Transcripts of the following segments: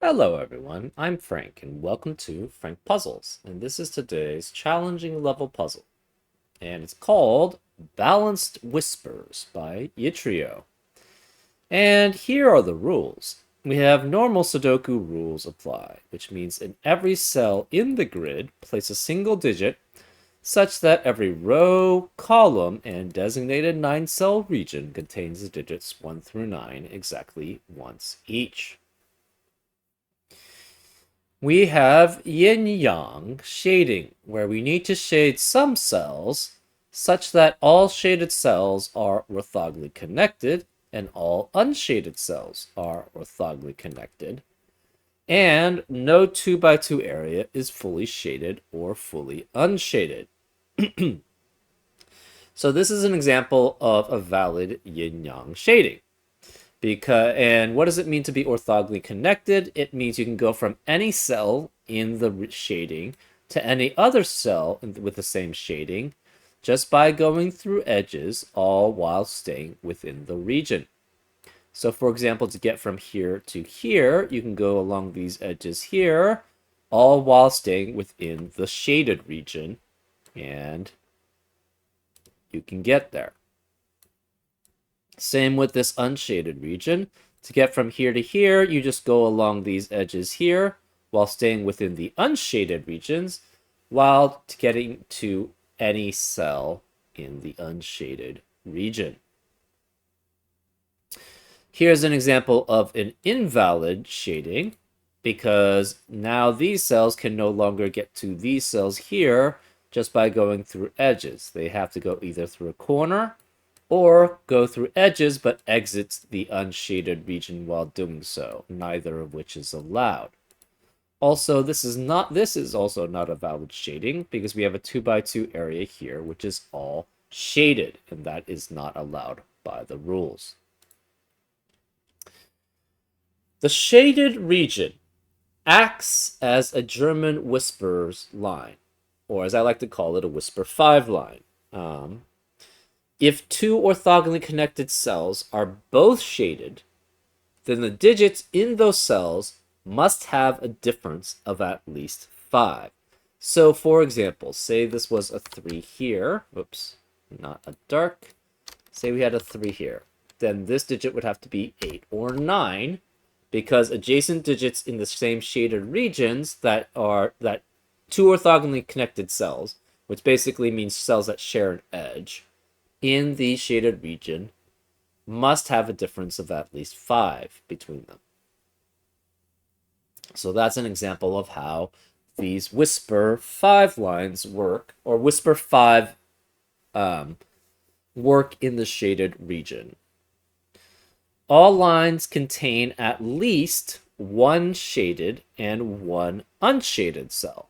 Hello everyone, I'm Frank and welcome to Frank Puzzles, and this is today's challenging level puzzle, and it's called Balanced Whispers by Yitrio. And here are the rules. We have normal Sudoku rules apply, which means in every cell in the grid, place a single digit such that every row, column, and designated 9-cell region contains the digits 1 through 9 exactly once each. We have yin-yang shading, where we need to shade some cells such that all shaded cells are orthogonally connected and all unshaded cells are orthogonally connected. And no 2 by 2 area is fully shaded or fully unshaded. So this is an example of a valid yin-yang shading. And what does it mean to be orthogonally connected? It means you can go from any cell in the shading to any other cell with the same shading just by going through edges, all while staying within the region. So for example, to get from here to here, you can go along these edges here, all while staying within the shaded region, and you can get there. Same with this unshaded region. To get from here to here, you just go along these edges here while staying within the unshaded regions, while getting to any cell in the unshaded region. Here's an example of an invalid shading, because now these cells can no longer get to these cells here just by going through edges. They have to go either through a corner or go through edges but exit the unshaded region while doing so, neither of which is allowed. Also, this is also not a valid shading because we have a 2 by 2 area here which is all shaded, and that is not allowed by the rules. The shaded region acts as a German whispers line, or as I like to call it, a whisper 5 line. If two orthogonally connected cells are both shaded, then the digits in those cells must have a difference of at least 5. So, for example, say this was a 3 here. Oops, not a dark. Say we had a 3 here. Then this digit would have to be 8 or 9, because adjacent digits in the same shaded regions that two orthogonally connected cells, which basically means cells that share an edge, in the shaded region must have a difference of at least 5 between them. So that's an example of how these whisper 5 lines work, or whisper 5 work in the shaded region. All lines contain at least one shaded and one unshaded cell.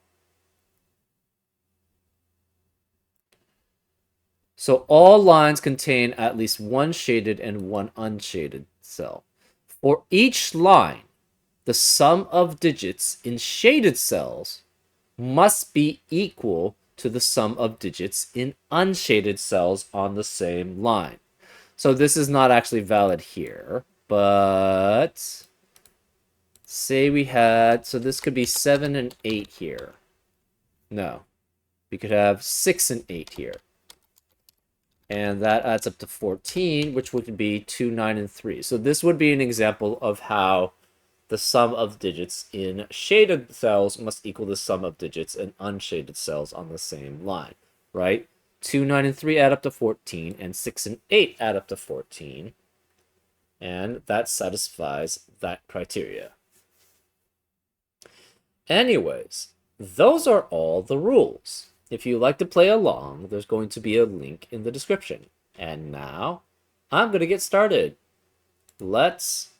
So all lines contain at least one shaded and one unshaded cell. For each line, the sum of digits in shaded cells must be equal to the sum of digits in unshaded cells on the same line. So this is not actually valid here, but say we had, so this could be 7 and 8 here. No, we could have 6 and 8 here. And that adds up to 14, which would be 2, 9, and 3. So this would be an example of how the sum of digits in shaded cells must equal the sum of digits in unshaded cells on the same line, right? 2, 9, and 3 add up to 14, and 6 and 8 add up to 14. And that satisfies that criteria. Anyways, those are all the rules. If you like to play along, there's going to be a link in the description. And now, I'm going to get started. Let's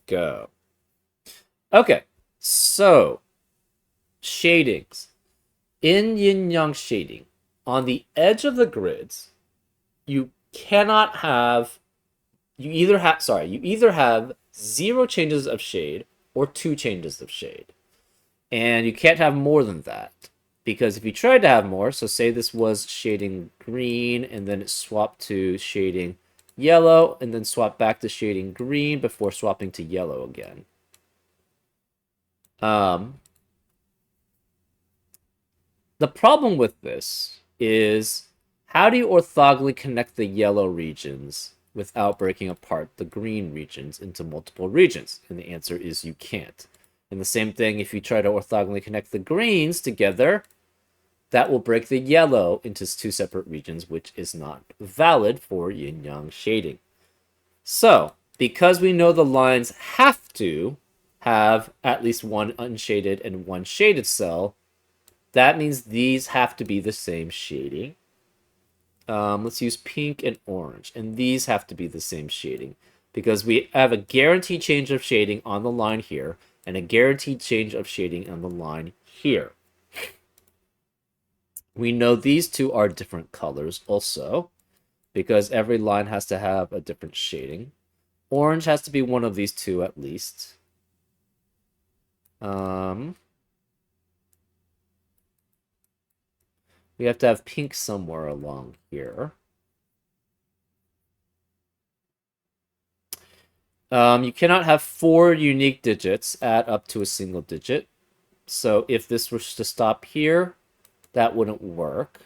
go. Okay, so shadings. In yin-yang shading, on the edge of the grids, you cannot have, you either have 0 changes of shade or 2 changes of shade. And you can't have more than that. Because if you tried to have more, so say this was shading green and then it swapped to shading yellow and then swapped back to shading green before swapping to yellow again. Um, the problem with this is how do you orthogonally connect the yellow regions without breaking apart the green regions into multiple regions? And the answer is you can't. And the same thing if you try to orthogonally connect the greens together, that will break the yellow into two separate regions, which is not valid for yin-yang shading. So, because we know the lines have to have at least one unshaded and one shaded cell, that means these have to be the same shading. Let's use pink and orange, and these have to be the same shading because we have a guaranteed change of shading on the line here and a guaranteed change of shading on the line here. We know these two are different colors also because every line has to have a different shading. Orange has to be one of these two at least. We have to have pink somewhere along here. You cannot have 4 unique digits add up to a single digit. So if this was to stop here, that wouldn't work.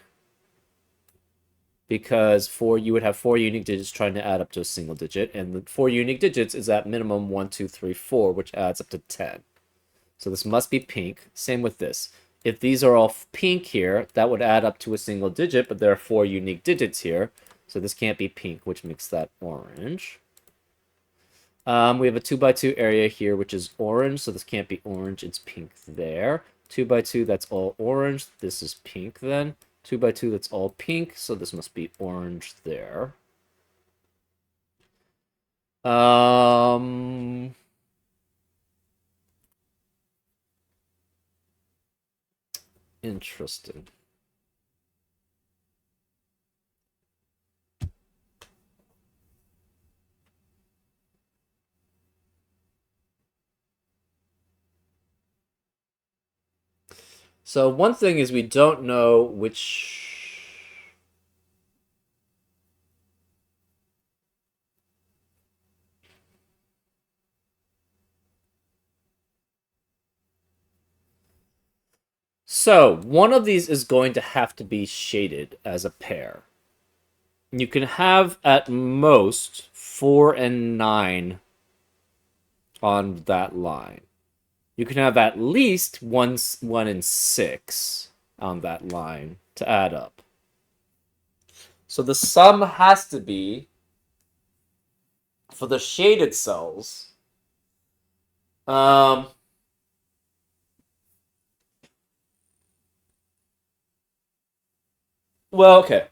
Because you would have 4 unique digits trying to add up to a single digit. And the 4 unique digits is at minimum 1, 2, 3, 4, which adds up to 10. So this must be pink. Same with this. If these are all pink here, that would add up to a single digit, but there are 4 unique digits here. So this can't be pink, which makes that orange. We have a 2x2 area here, which is orange, so this can't be orange. It's pink there. 2x2, that's all orange. This is pink then. 2x2, that's all pink, so this must be orange there. Interesting. So one thing is we don't know which... So one of these is going to have to be shaded as a pair. You can have at most 4 and 9 on that line. You can have at least 1 and 6 on that line to add up. So the sum has to be, for the shaded cells, well, okay.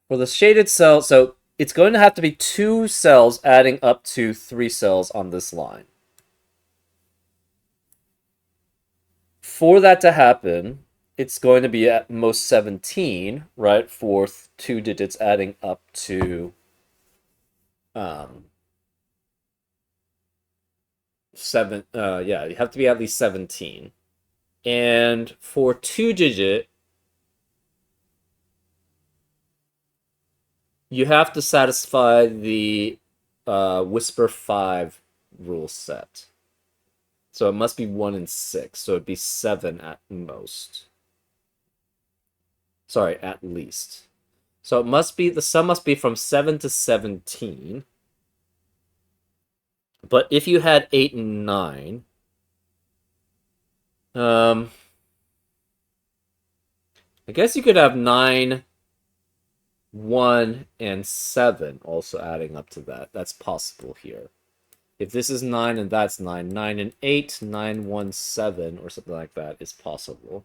For the shaded cell, so it's going to have to be 2 cells adding up to 3 cells on this line. For that to happen, it's going to be at most 17, right? For 2 digits adding up to 7. Yeah, you have to be at least 17. And for 2-digit, you have to satisfy the Whisper 5 rule set. So it must be 1 and 6. So it'd be 7 at most. Sorry, at least. So it must be, the sum must be from 7 to 17. But if you had 8 and 9, I guess you could have 9, 1, and 7 also adding up to that. That's possible here. If this is 9 and that's 9, 9 and 8, 9, 1, 7, or something like that is possible.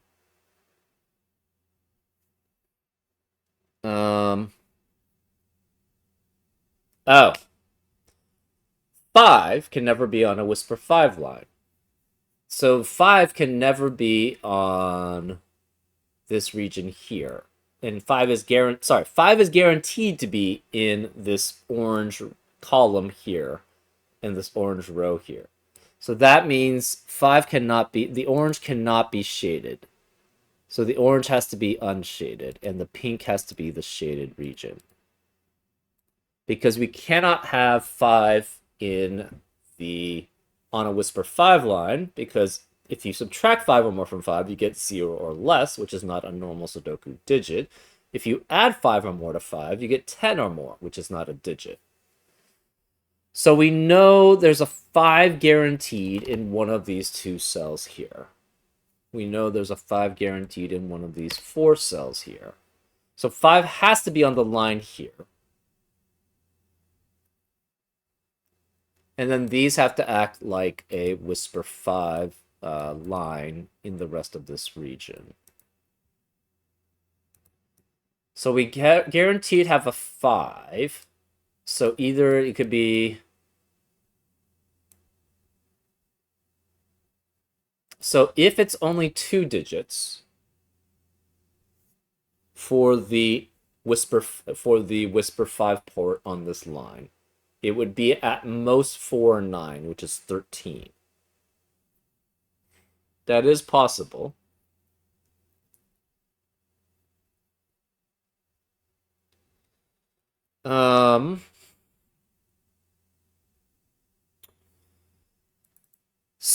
Oh. 5 can never be on a Whisper 5 line. So 5 can never be on this region here. And 5 is guaranteed to be in this orange column here, in this orange row here. So that means 5 cannot be, the orange cannot be shaded. So the orange has to be unshaded, and the pink has to be the shaded region. Because we cannot have 5 in be on a Whisper 5 line, because if you subtract 5 or more from 5, you get 0 or less, which is not a normal Sudoku digit. If you add 5 or more to 5, you get 10 or more, which is not a digit. So we know there's a 5 guaranteed in one of these two cells here. We know there's a 5 guaranteed in one of these 4 cells here. So 5 has to be on the line here. And then these have to act like a Whisper 5 line in the rest of this region. So we guaranteed have a 5. So either it could be... So if it's only 2 digits for the Whisper 5 port on this line, it would be at most 4 or 9, which is 13. That is possible.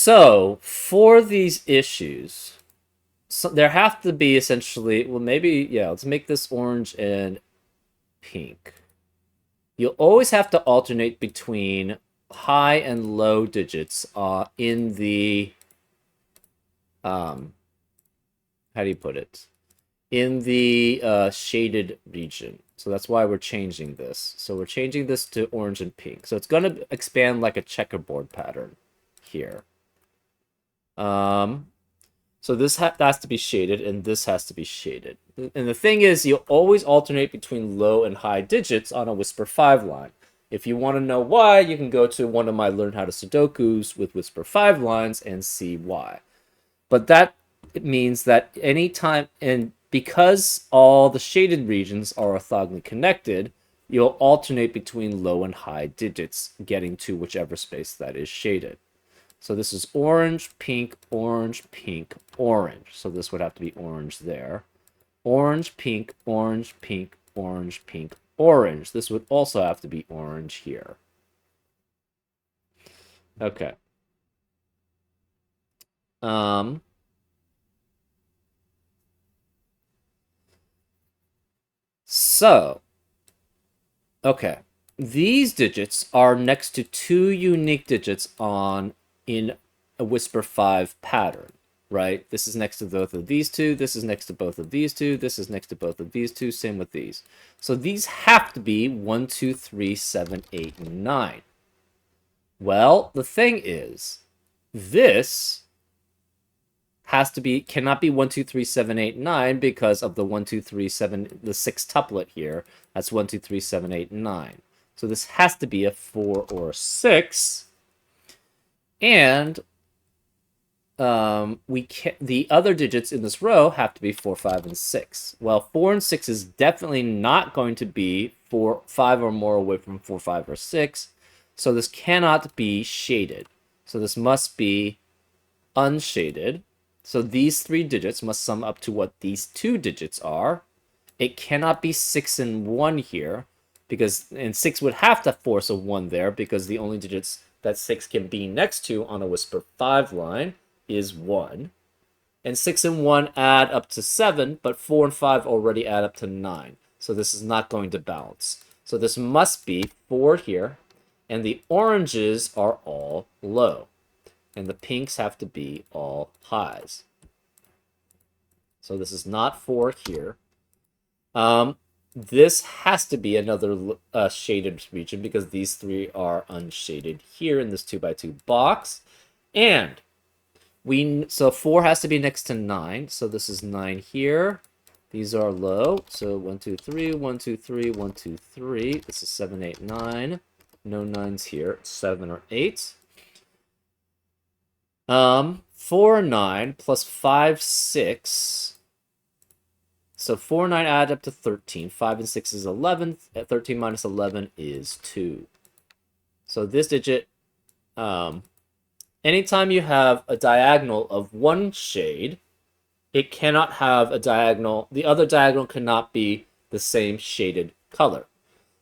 So for these issues, so there have to be essentially, well, maybe, yeah, let's make this orange and pink. You'll always have to alternate between high and low digits in the, how do you put it? In the shaded region. So that's why we're changing this. So we're changing this to orange and pink. So it's going to expand like a checkerboard pattern here. So this has to be shaded, and this has to be shaded. And the thing is, you'll always alternate between low and high digits on a Whisper 5 line. If you want to know why, you can go to one of my Learn How to Sudokus with Whisper 5 lines and see why. But that means that anytime, and because all the shaded regions are orthogonally connected, you'll alternate between low and high digits, getting to whichever space that is shaded. So this is orange, pink, orange, pink, orange. So this would have to be orange there. Orange, pink, orange, pink, orange, pink, orange. This would also have to be orange here. Okay. So, okay. These digits are next to 2 unique digits in a Whisper 5 pattern, right? This is next to both of these two. This is next to both of these two. This is next to both of these two. Same with these. So these have to be 1, 2, 3, 7, 8, and 9. Well, the thing is, this cannot be 1, 2, 3, 7, 8, 9 because of the 1, 2, 3, 7, the 6 tuplet here. That's 1, 2, 3, 7, 8, 9. So this has to be a 4 or a 6. And the other digits in this row have to be 4, 5, and 6. Well, 4 and 6 is definitely not going to be 5 or more away from 4, 5, or 6. So this cannot be shaded. So this must be unshaded. So these 3 digits must sum up to what these 2 digits are. It cannot be 6 and 1 here, and 6 would have to force a 1 there, because the only digits that 6 can be next to on a Whisper 5 line is 1. And 6 and 1 add up to 7, but 4 and 5 already add up to 9. So this is not going to balance. So this must be 4 here, and the oranges are all low. And the pinks have to be all highs. So this is not 4 here. This has to be another shaded region, because these 3 are unshaded here in this 2x2 box. And so 4 has to be next to 9. So this is 9 here. These are low. So 1, 2, 3, 1, 2, 3, 1, 2, 3. This is 7, 8, 9. No 9s here. 7 or 8. 4 and 9 plus 5, 6. So 4 and 9 add up to 13. 5 and 6 is 11. 13 minus 11 is 2. So this digit, anytime you have a diagonal of one shade, it cannot have a diagonal. The other diagonal cannot be the same shaded color.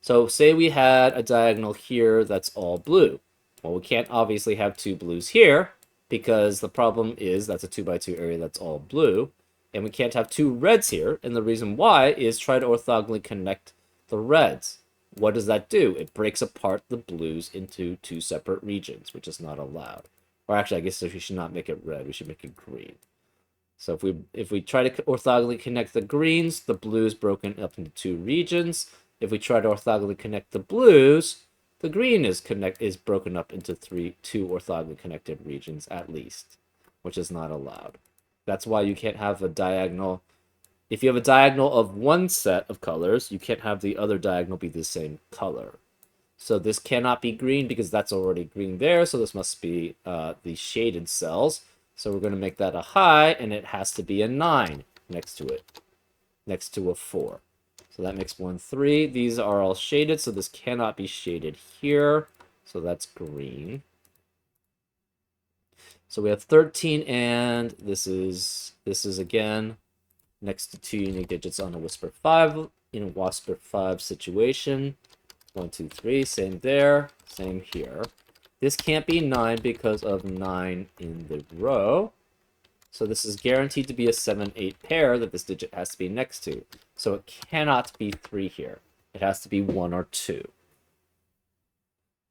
So say we had a diagonal here that's all blue, Well, we can't obviously have 2 blues here because the problem is that's a 2x2 area that's all blue. And we can't have 2 reds here. And the reason why is try to orthogonally connect the reds. What does that do? It breaks apart the blues into 2 separate regions, which is not allowed. Or actually, I guess we should not make it red. We should make it green. So if we try to orthogonally connect the greens, the blues broken up into 2 regions. If we try to orthogonally connect the blues, the green is broken up into 2 orthogonally connected regions at least, which is not allowed. That's why you can't have a diagonal. If you have a diagonal of one set of colors, you can't have the other diagonal be the same color. So this cannot be green because that's already green there. So this must be the shaded cells. So we're going to make that a high, and it has to be a 9 next to it, next to a 4. So that makes 1, 3. These are all shaded, so this cannot be shaded here. So that's green. So we have 13, and this is again next to 2 unique digits on a Whisper 5 in a Whisper 5 situation. 1, 2, 3, same there, same here. This can't be 9 because of 9 in the row. So this is guaranteed to be a 7, 8 pair that this digit has to be next to. So it cannot be 3 here. It has to be 1 or 2.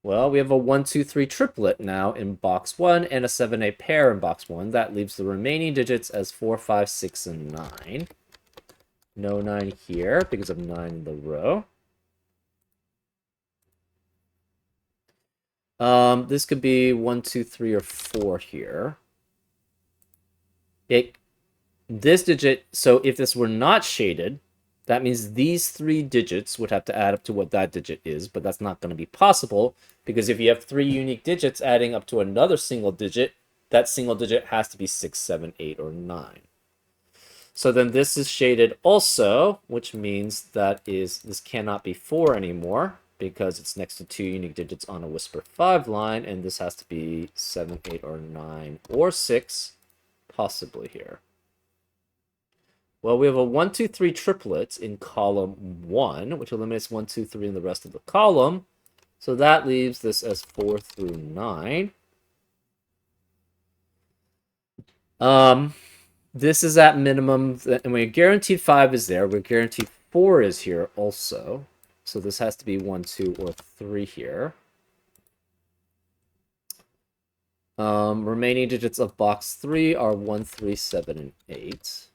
Well, we have a 1, 2, 3 triplet now in box 1 and a 7, 8 pair in box 1. That leaves the remaining digits as 4, 5, 6, and 9. No 9 here because of 9 in the row. This could be 1, 2, 3, or 4 here. This digit, so if this were not shaded, that means these 3 digits would have to add up to what that digit is, but that's not going to be possible because if you have 3 unique digits adding up to another single digit, that single digit has to be 6, 7, 8, or 9. So then this is shaded also, which means this cannot be 4 anymore because it's next to 2 unique digits on a Whisper 5 line, and this has to be 7, 8, or 9, or 6, possibly here. Well, we have a 1, 2, 3 triplet in column 1, which eliminates 1, 2, 3 in the rest of the column. So that leaves this as 4 through 9. This is at minimum, and we're guaranteed 5 is there. We're guaranteed 4 is here also. So this has to be 1, 2, or 3 here. Remaining digits of box 3 are 1, 3, 7, and 8.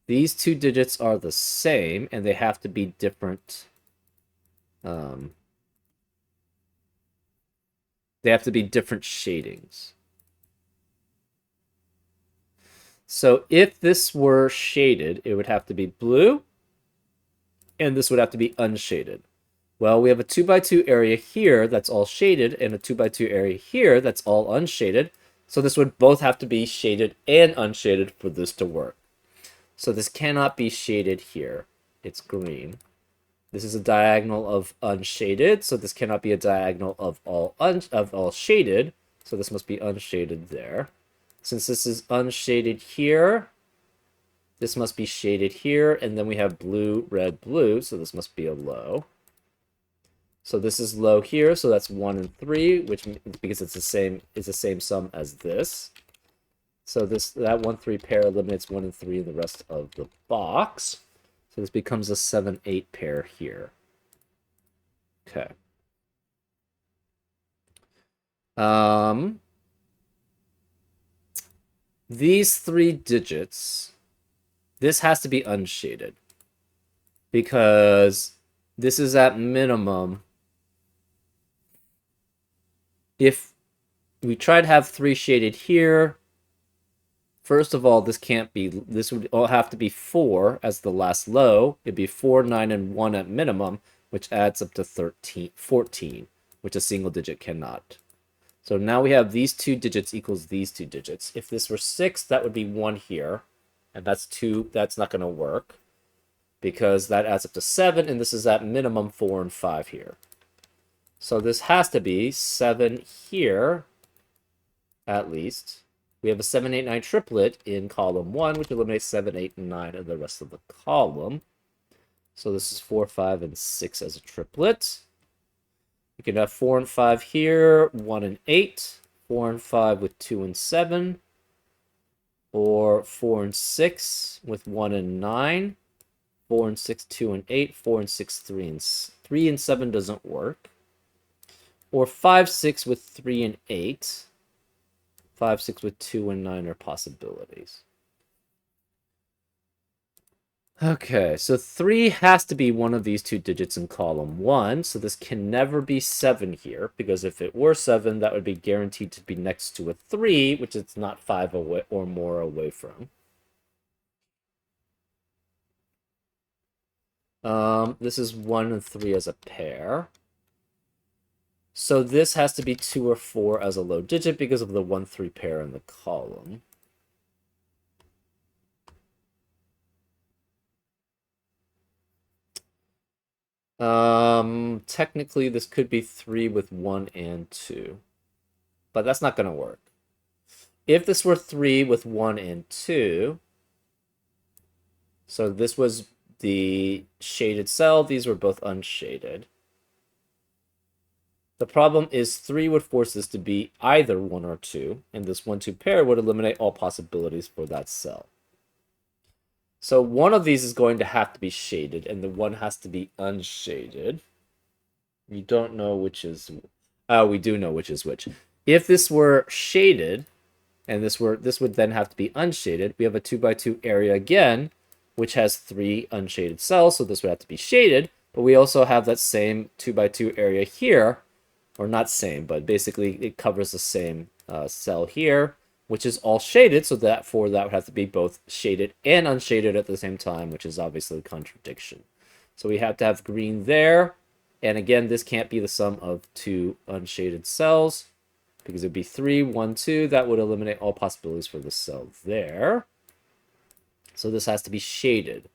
These 2 digits are the same, and they have to be different. They have to be different shadings. So if this were shaded, it would have to be blue, and this would have to be unshaded. Well, we have a 2x2 area here that's all shaded, and a 2x2 area here that's all unshaded. So this would both have to be shaded and unshaded for this to work. So this cannot be shaded here. It's green. This is a diagonal of unshaded, so this cannot be a diagonal of all shaded. So this must be unshaded there. Since this is unshaded here, this must be shaded here, and then we have blue, red, blue, so this must be a low. So this is low here, so that's 1 and 3, which because it's the same sum as this. So that 1, 3 pair eliminates 1 and 3 in the rest of the box. So this becomes a 7, 8 pair here. Okay. These 3 digits, this has to be unshaded because this is at minimum. If we try to have 3 shaded here, first of all, this would all have to be 4 as the last low. It'd be 4, 9, and 1 at minimum, which adds up to 14, which a single digit cannot. So now we have these 2 digits equals these 2 digits. If this were 6, that would be 1 here, and that's 2. That's not going to work because that adds up to 7, and this is at minimum 4 and 5 here. So this has to be 7 here, at least. We have a 7, 8, 9 triplet in column 1, which eliminates 7, 8, and 9 in the rest of the column. So this is 4, 5, and 6 as a triplet. You can have 4 and 5 here, 1 and 8, 4 and 5 with 2 and 7, or 4 and 6 with 1 and 9, 4 and 6, 2 and 8, 4 and 6, 3 and 7 doesn't work. Or 5, 6 with 3 and 8, 5, 6 with 2 and 9 are possibilities. Okay, so 3 has to be one of these two digits in column 1, so this can never be 7 here, because if it were 7, that would be guaranteed to be next to a 3, which it's not 5 away or more away from. This is 1 and 3 as a pair. So this has to be 2 or 4 as a low digit because of the 1-3 pair in the column. Technically, this could be 3 with 1 and 2. But that's not going to work. If this were 3 with 1 and 2, so this was the shaded cell, these were both unshaded. The problem is 3 would force this to be either 1 or 2, and this 1-2 pair would eliminate all possibilities for that cell. So one of these is going to have to be shaded, and the one has to be unshaded. We don't know which is... we do know which is which. If this were shaded, and this would then have to be unshaded, we have a 2x2 area again, which has 3 unshaded cells, so this would have to be shaded, but we also have that same 2x2 area here, or not same, but basically it covers the same cell here, which is all shaded, so therefore that would have to be both shaded and unshaded at the same time, which is obviously a contradiction. So we have to have green there, and again, this can't be the sum of 2 unshaded cells, because it would be 3, 1, 2. That would eliminate all possibilities for the cell there. So this has to be shaded,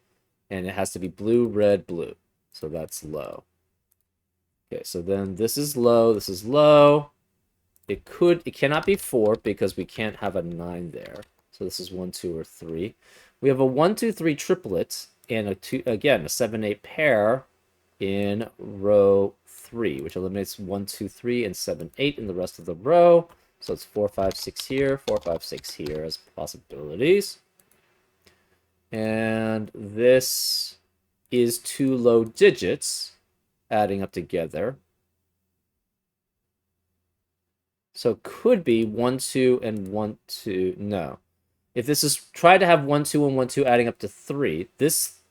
and it has to be blue, red, blue. So that's low. Okay, so then this is low, this is low. It cannot be 4 because we can't have a 9 there. So this is 1, 2, or 3. We have a 1, 2, 3 triplet and a 7, 8 pair in row 3, which eliminates 1, 2, 3, and 7, 8 in the rest of the row. So it's 4, 5, 6 here, 4, 5, 6 here as possibilities. And this is 2 low digits adding up together. So it could be 1, 2, and 1, 2. No. If this is try to have 1, 2, and 1, 2 adding up to 3,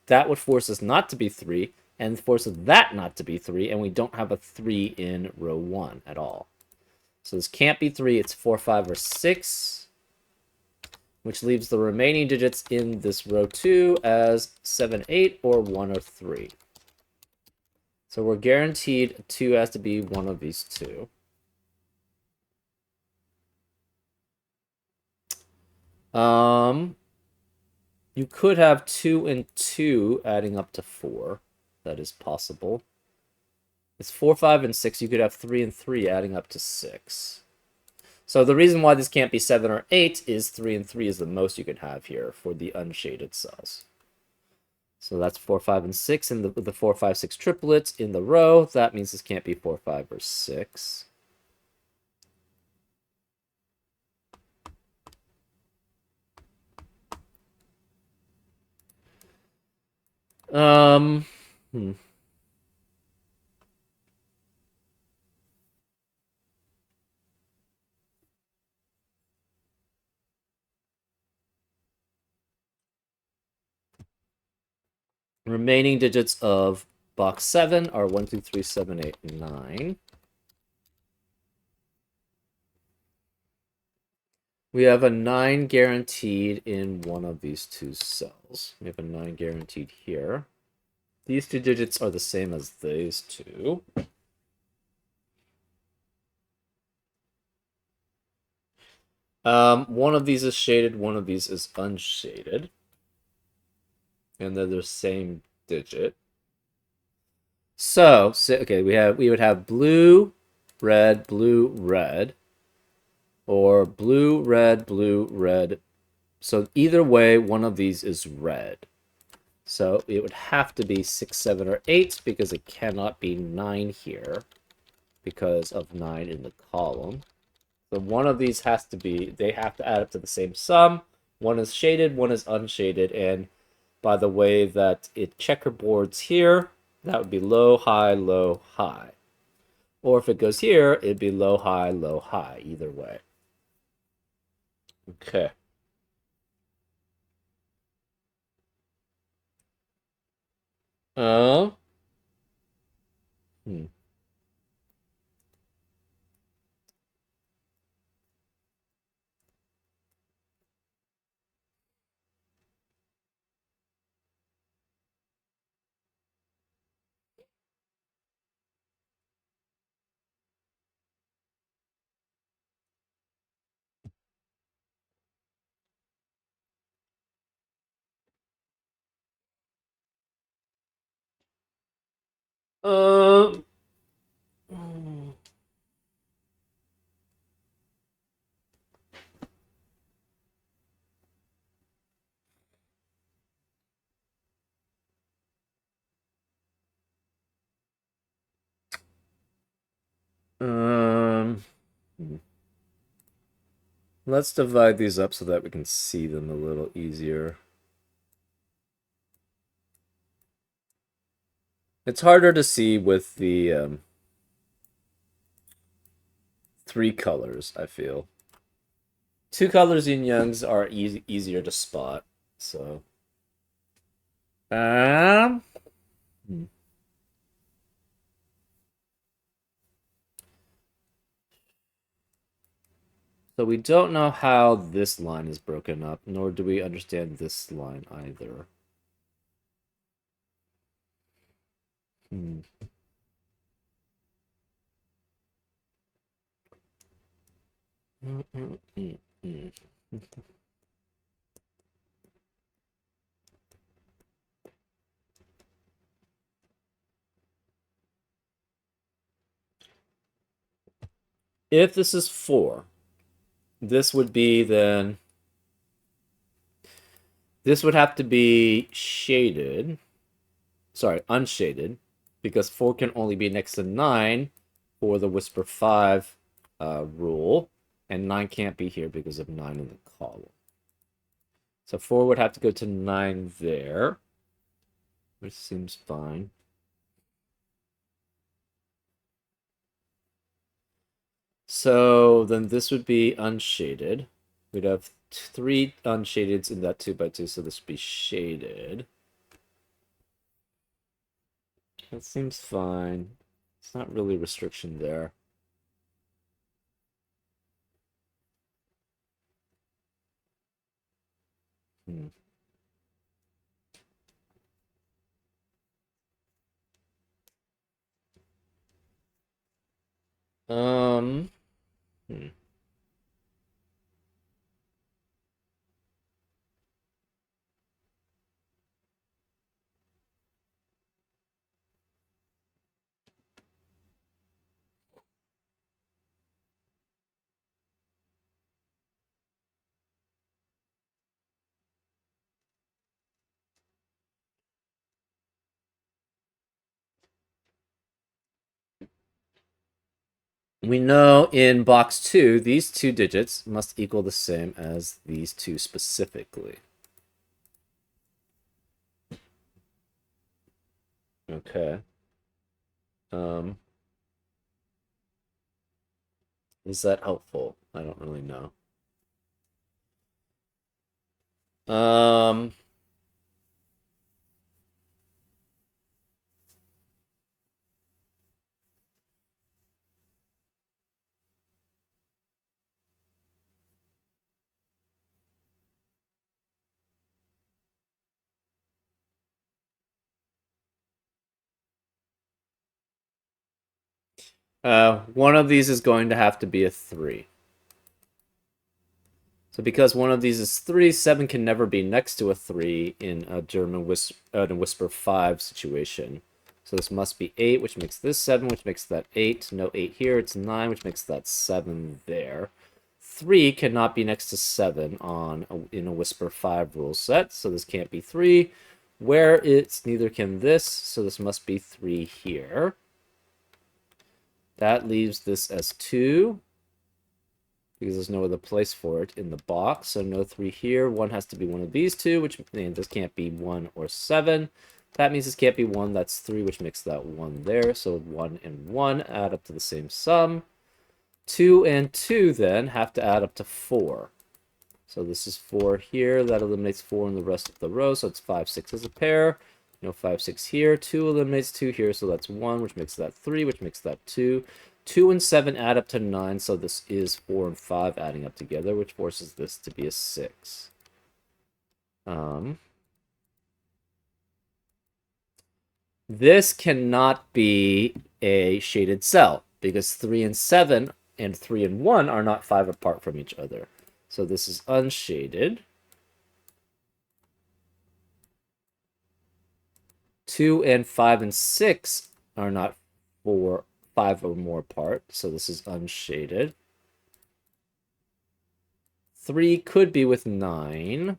that would force us not to be 3, and force that not to be 3, and we don't have a 3 in row 1 at all. So this can't be 3, it's 4, 5, or 6, which leaves the remaining digits in this row 2 as 7, 8, or 1 or 3. So we're guaranteed 2 has to be one of these two. You could have 2 and 2 adding up to 4. That is possible. It's 4, 5, and 6. You could have 3 and 3 adding up to 6. So the reason why this can't be 7 or 8 is 3 and 3 is the most you could have here for the unshaded cells. So that's 4, 5, and 6 in the 4, 5, 6 triplets in the row. That means this can't be 4, 5, or 6. Remaining digits of box 7 are 1, 2, 3, 7, 8, 9. We have a 9 guaranteed in one of these two cells. We have a 9 guaranteed here. These two digits are the same as these two. One of these is shaded, one of these is unshaded. And they're the same digit. So okay, we would have blue, red, or blue, red. So either way, one of these is red. So it would have to be 6, 7, or 8 because it cannot be 9 here. because of 9 in the column. So one of these has to be, they have to add up to the same sum. One is shaded, one is unshaded, and by the way that it checkerboards here, that would be low, high, low, high. Or if it goes here, it'd be low, high, either way. Okay. Uh, hmm. Um, um, let's divide these up so that we can see them a little easier. It's harder to see with the 3 colors, I feel. 2 colors yin yangs are easier to spot, so. Um, so we don't know how this line is broken up, nor do we understand this line either. Hmm. If this is 4, this would be then. This would have to be shaded. Sorry, unshaded. Because 4 can only be next to 9 for the Whisper 5 rule. And 9 can't be here because of 9 in the column. So 4 would have to go to 9 there. Which seems fine. So then this would be unshaded. We'd have 3 unshadeds in that 2x2, so this would be shaded. That seems fine. It's not really restriction there. Hmm. Um. Hmm. We know in box 2, these 2 digits must equal the same as these 2 specifically. Okay. Um, is that helpful? I don't really know. Um, one of these is going to have to be a 3. So because one of these is 3, 7 can never be next to a 3 in a Whisper 5 situation. So this must be 8, which makes this 7, which makes that 8. No 8 here. It's 9, which makes that 7 there. 3 cannot be next to 7 in a Whisper 5 rule set, so this can't be 3. Where it's neither can this, so this must be 3 here. That leaves this as 2, because there's no other place for it in the box. So no 3 here. 1 has to be one of these two, which means this can't be 1 or 7. That means this can't be 1. That's 3, which makes that 1 there. So 1 and 1 add up to the same sum. 2 and 2 then have to add up to 4. So this is 4 here. That eliminates 4 in the rest of the row. So it's 5, 6 as a pair. 5, 6 here. 2 eliminates 2 here. So that's 1, which makes that 3, which makes that 2. 2 and 7 add up to 9. So this is 4 and 5 adding up together, which forces this to be a 6. This cannot be a shaded cell because 3 and 7 and 3 and 1 are not 5 apart from each other. So this is unshaded. 2 and 5 and 6 are not 5 or more apart, so this is unshaded. 3 could be with 9.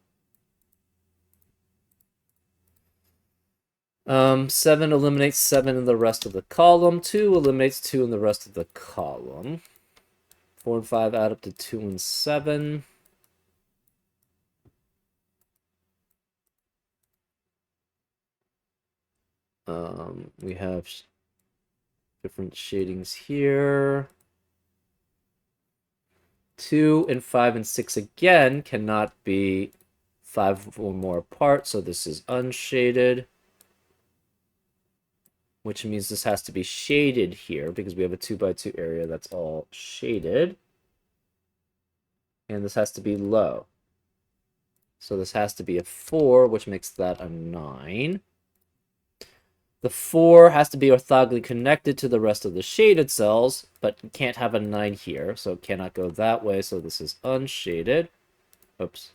7 eliminates 7 in the rest of the column. 2 eliminates 2 in the rest of the column. 4 and 5 add up to 2 and 7. We have different shadings here. 2 and 5 and 6 again cannot be 5 or more apart, so this is unshaded, which means this has to be shaded here because we have a 2x2 area that's all shaded. And this has to be low. So this has to be a 4, which makes that a 9. The 4 has to be orthogonally connected to the rest of the shaded cells, but you can't have a 9 here, so it cannot go that way, so this is unshaded. Oops.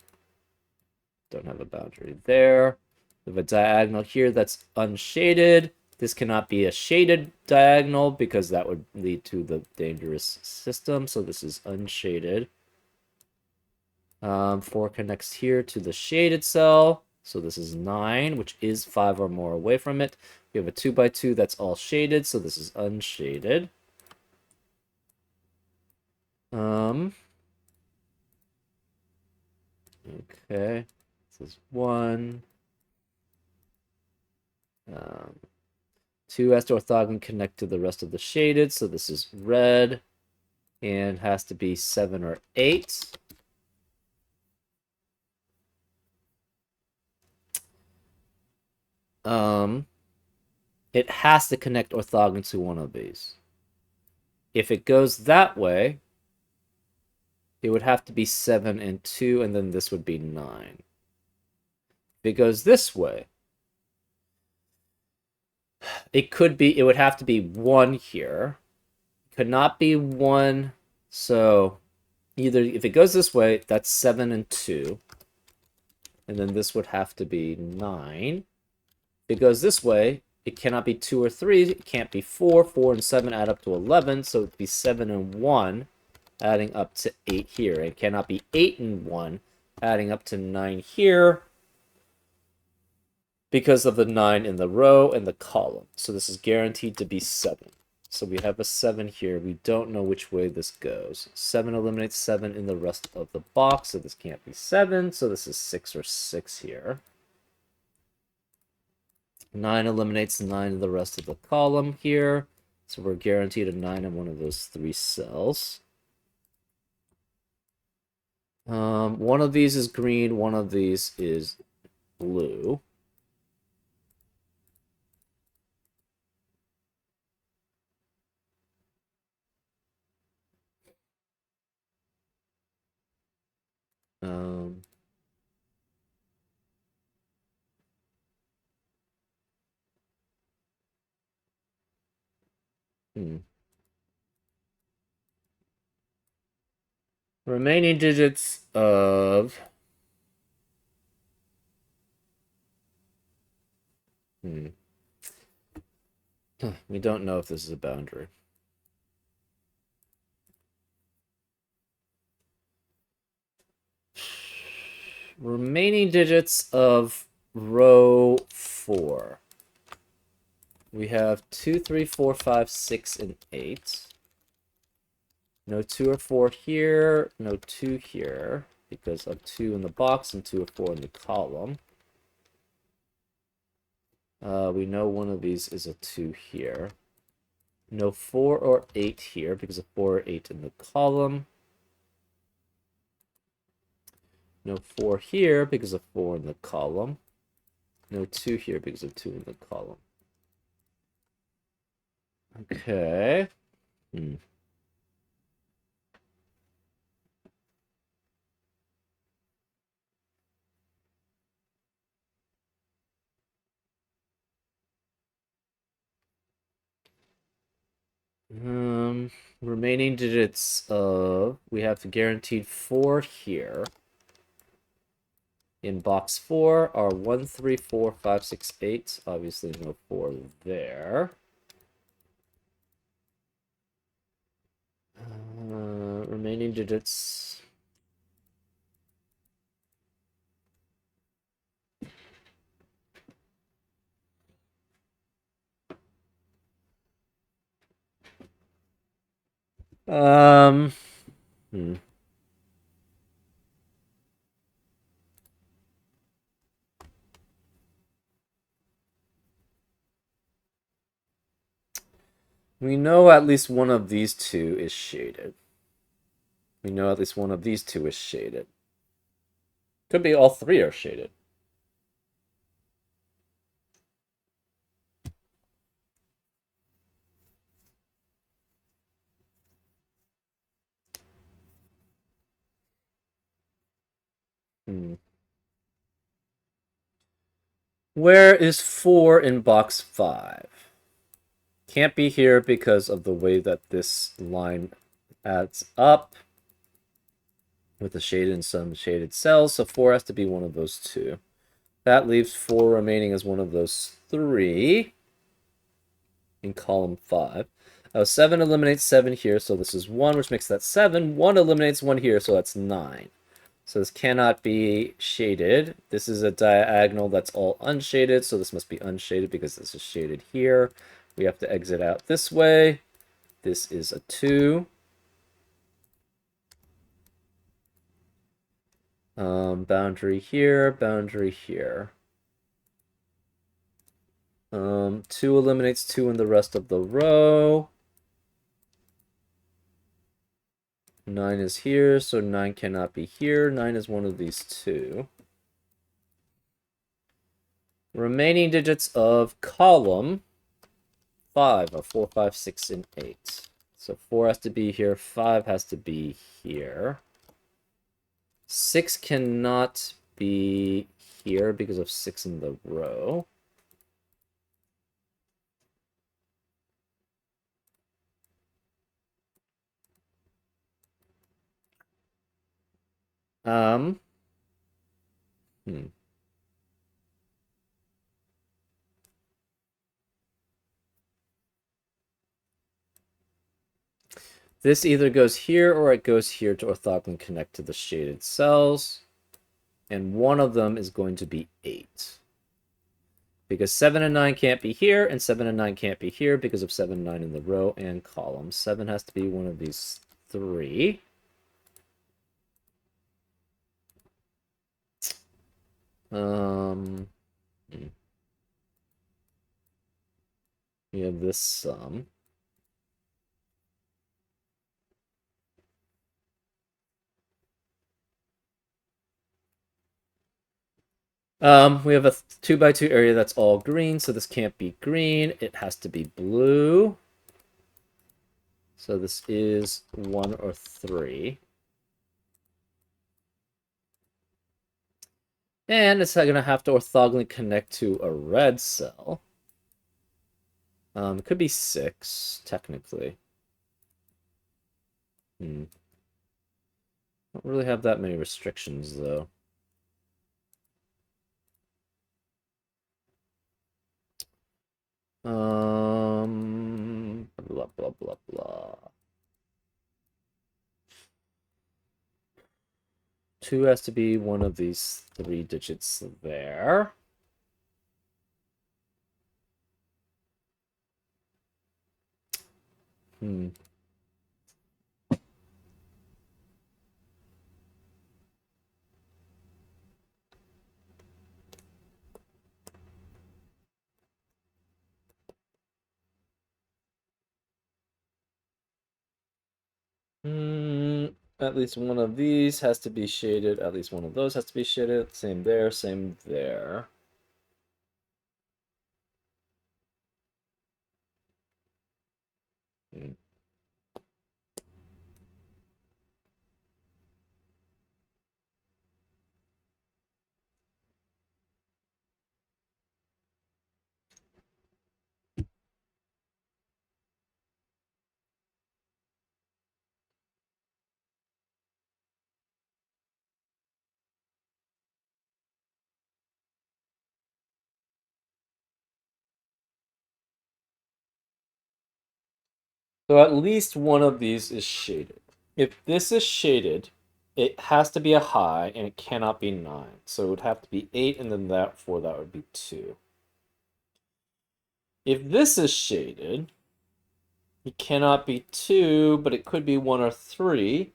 Don't have a boundary there. We have a diagonal here that's unshaded. This cannot be a shaded diagonal because that would lead to the dangerous system, so this is unshaded. 4 connects here to the shaded cell, so this is 9, which is 5 or more away from it. We have a 2x2 that's all shaded, so this is unshaded. Okay, this is 1. 2 has to orthogonally connect to the rest of the shaded, so this is red, and has to be 7 or 8. It has to connect orthogonally to one of these. If it goes that way, it would have to be 7 and 2, and then this would be 9. If it goes this way, it would have to be 1 here. It could not be 1, so either if it goes this way, that's 7 and 2, and then this would have to be 9. If it goes this way, it cannot be 2 or 3, it can't be 4. 4 and 7 add up to 11, so it'd be 7 and 1, adding up to 8 here. It cannot be 8 and 1, adding up to 9 here, because of the 9 in the row and the column. So this is guaranteed to be 7. So we have a 7 here. We don't know which way this goes. 7 eliminates 7 in the rest of the box, so this can't be 7. So this is 6 or 6 here. 9 eliminates 9 in the rest of the column here. So we're guaranteed a 9 in one of those 3 cells. One of these is green, one of these is blue. Remaining digits of... We don't know if this is a boundary. Remaining digits of row 4. We have 2, 3, 4, 5, 6, and 8. No 2 or 4 here, no 2 here, because of 2 in the box and 2 or 4 in the column. We know one of these is a 2 here. No 4 or 8 here, because of 4 or 8 in the column. No 4 here, because of 4 in the column. No 2 here, because of 2 in the column. Okay. Remaining digits of, we have guaranteed 4 here. In box 4 are 1, 3, 4, 5, 6, 8. Obviously no 4 there. Remaining digits. Hmm. We know at least one of these two is shaded. We know at least one of these two is shaded. Could be all 3 are shaded. Where is 4 in box 5? Can't be here because of the way that this line adds up with the shaded and some shaded cells, so 4 has to be one of those 2. That leaves 4 remaining as one of those 3 in column 5. 7 eliminates 7 here, so this is 1, which makes that 7. 1 eliminates 1 here, so that's 9. So this cannot be shaded. This is a diagonal that's all unshaded, so this must be unshaded because this is shaded here. We have to exit out this way. This is a 2. Boundary here, boundary here. 2 eliminates 2 in the rest of the row. 9 is here, so 9 cannot be here. 9 is one of these 2. Remaining digits of column 5 are 4, 5, 6, and 8. So 4 has to be here, 5 has to be here. 6 cannot be here because of 6 in the row. Hmm. This either goes here or it goes here to orthogonally connect to the shaded cells. And one of them is going to be 8. Because 7 and 9 can't be here, and 7 and 9 can't be here because of 7 and 9 in the row and column. 7 has to be one of these 3. We have this sum. We have a 2x2 area that's all green, so this can't be green. It has to be blue. So this is 1 or 3. And it's going to have to orthogonally connect to a red cell. It could be 6, technically. Don't really have that many restrictions, though. Blah, blah, blah, blah. 2 has to be one of these 3 digits there. At least one of these has to be shaded. At least one of those has to be shaded. Same there, same there. Hmm. So at least one of these is shaded. If this is shaded, it has to be a high and it cannot be 9. So it would have to be 8 and then that would be 2. If this is shaded, it cannot be 2, but it could be 1 or 3.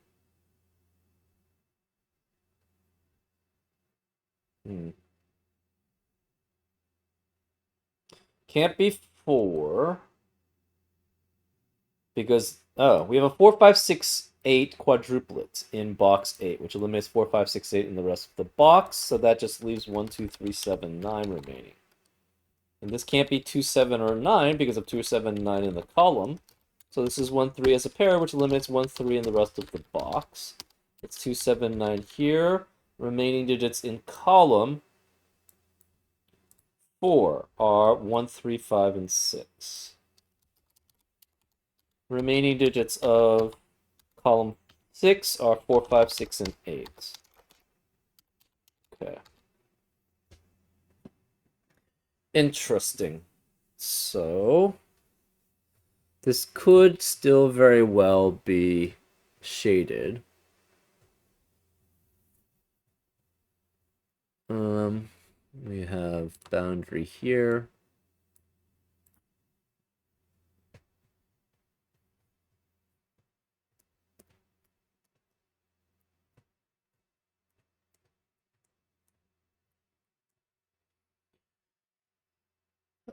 Can't be 4. Because, oh, we have a 4, 5, 6, 8 quadruplet in box 8, which eliminates 4, 5, 6, 8 in the rest of the box. So that just leaves 1, 2, 3, 7, 9 remaining. And this can't be 2, 7, or 9 because of 2, 7, 9 in the column. So this is 1, 3 as a pair, which eliminates 1, 3 in the rest of the box. It's 2, 7, 9 here. Remaining digits in column 4 are 1, 3, 5, and 6. Remaining digits of column 6 are 4, 5, 6, and 8. Okay. Interesting. So, this could still very well be shaded. We have boundary here.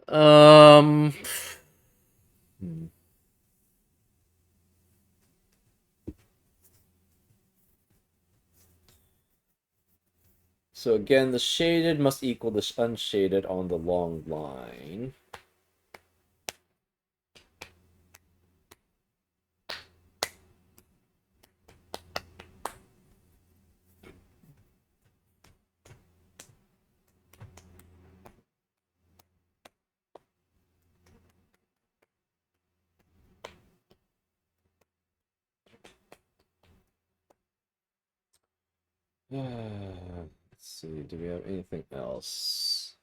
Um, so again, the shaded must equal the unshaded on the long line. Let's see, do we have anything else?